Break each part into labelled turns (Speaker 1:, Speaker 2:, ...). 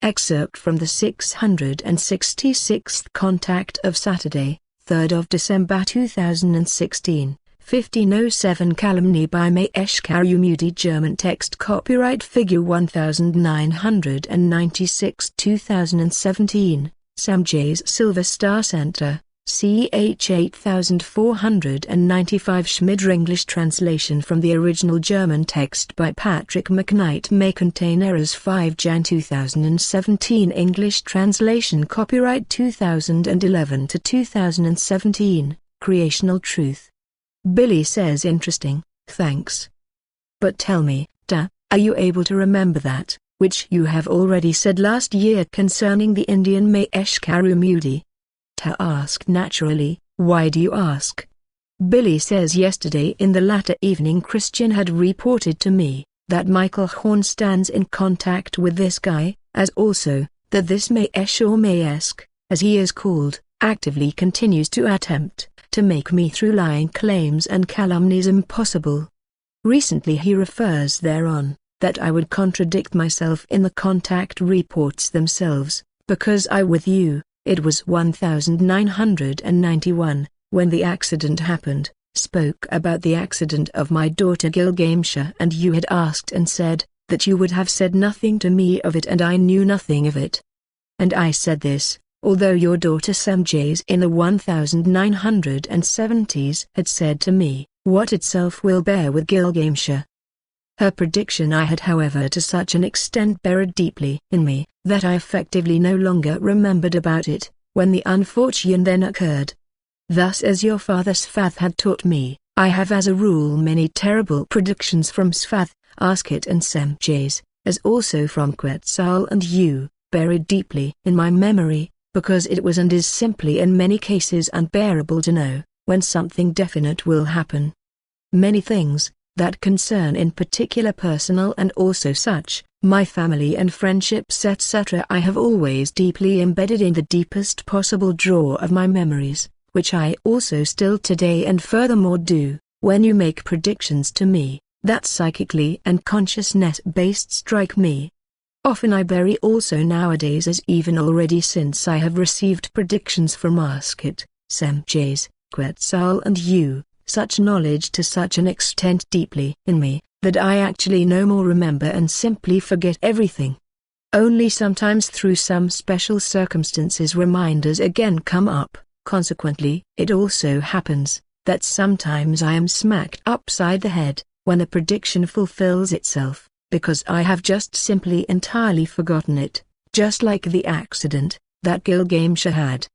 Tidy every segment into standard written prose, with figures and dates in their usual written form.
Speaker 1: Excerpt from the 666th Contact of Saturday, 3rd of December 2016, 1507 Calumny by Mahesh Karumudi. German text copyright figure 1996 2017, Sam J's Silver Star Center, CH 8495 Schmidr. English translation from the original German text by Patrick McKnight may contain errors. 5 Jan 2017 English translation copyright 2011 to 2017, Creational Truth. Billy says interesting, thanks. But tell me, are you able to remember that, which you have already said last year concerning the Indian Mahesh Karumudi? Ta asked naturally, why do you ask? Billy says yesterday in the latter evening Christian had reported to me, that Michael Horn stands in contact with this guy, as also, that this Mahesh or Mayesk, as he is called, actively continues to attempt, to make me through lying claims and calumnies impossible. Recently he refers thereon, that I would contradict myself in the contact reports themselves, because I with you, it was 1991, when the accident happened, spoke about the accident of my daughter Gilgameshire, and you had asked and said, that you would have said nothing to me of it and I knew nothing of it. And I said this, although your daughter Sam J's in the 1970s had said to me, what itself will bear with Gilgameshire. Her prediction I had however to such an extent buried deeply in me, that I effectively no longer remembered about it, when the unfortune then occurred. Thus as your father Svath had taught me, I have as a rule many terrible predictions from Svath, Askit and Semjs, as also from Quetzal and you, buried deeply in my memory, because it was and is simply in many cases unbearable to know, when something definite will happen. Many things, that concern in particular personal and also such, my family and friendships etc. I have always deeply embedded in the deepest possible drawer of my memories, which I also still today and furthermore do, when you make predictions to me, that psychically and consciousness-based strike me. Often I bury also nowadays as even already since I have received predictions from Askit, Semjs, Quetzal and you, such knowledge to such an extent deeply in me, that I actually no more remember and simply forget everything. Only sometimes through some special circumstances reminders again come up. Consequently, it also happens, that sometimes I am smacked upside the head, when a prediction fulfills itself, because I have just simply entirely forgotten it, just like the accident, that Gilgameshire had.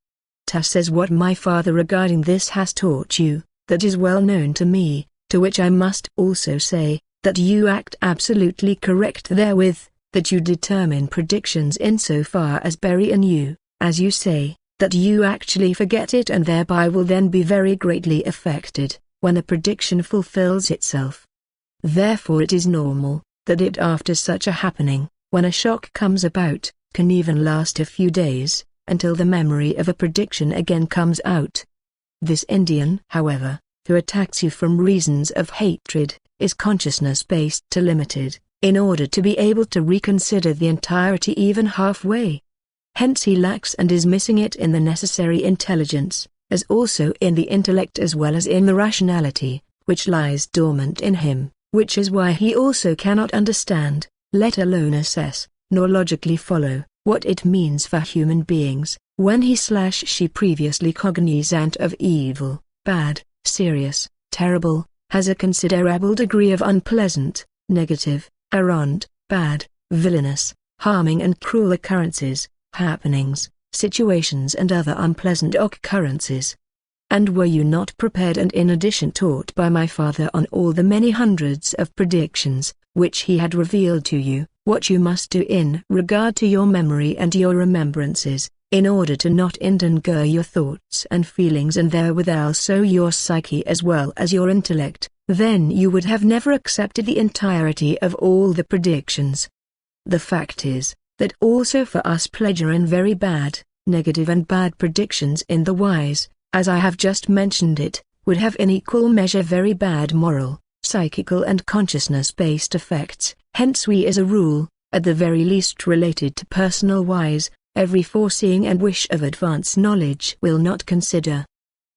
Speaker 1: Ta says what my father regarding this has taught you, that is well known to me, to which I must also say, that you act absolutely correct therewith, that you determine predictions insofar as bury in you, as you say, that you actually forget it and thereby will then be very greatly affected, when a prediction fulfills itself. Therefore it is normal, that it after such a happening, when a shock comes about, can even last a few days, until the memory of a prediction again comes out. This Indian, however, who attacks you from reasons of hatred, is consciousness-based to limited, in order to be able to reconsider the entirety even halfway. Hence he lacks and is missing it in the necessary intelligence, as also in the intellect as well as in the rationality, which lies dormant in him, which is why he also cannot understand, let alone assess, nor logically follow, what it means for human beings, when he/she previously cognizant of evil, bad, serious, terrible, has a considerable degree of unpleasant, negative, errant, bad, villainous, harming and cruel occurrences, happenings, situations and other unpleasant occurrences. And were you not prepared and in addition taught by my father on all the many hundreds of predictions, which he had revealed to you, what you must do in regard to your memory and your remembrances, in order to not endanger your thoughts and feelings and therewith also your psyche as well as your intellect, then you would have never accepted the entirety of all the predictions. The fact is, that also for us pleasure in very bad, negative and bad predictions in the wise, as I have just mentioned it, would have in equal measure very bad moral, psychical and consciousness-based effects. Hence we as a rule, at the very least related to personal wise, every foreseeing and wish of advance knowledge will not consider.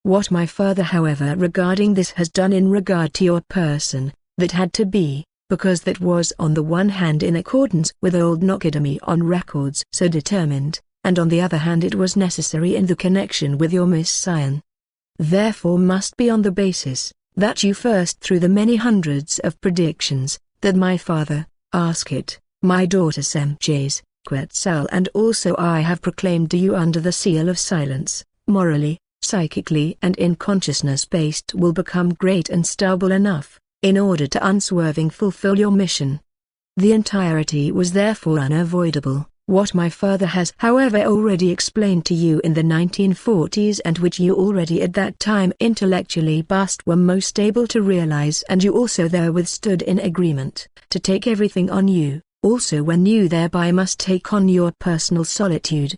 Speaker 1: What my father however regarding this has done in regard to your person, that had to be, because that was on the one hand in accordance with old Nokodami on records so determined, and on the other hand it was necessary in the connection with your Miss Sion. Therefore must be on the basis, that you first through the many hundreds of predictions, that my father, ask it, my daughter Semjes, Quetzal and also I have proclaimed to you under the seal of silence, morally, psychically and in consciousness based will become great and stable enough, in order to unswerving fulfill your mission. The entirety was therefore unavoidable. What my father has however already explained to you in the 1940s and which you already at that time intellectually were most able to realize and you also therewith stood in agreement, to take everything on you, also when you thereby must take on your personal solitude,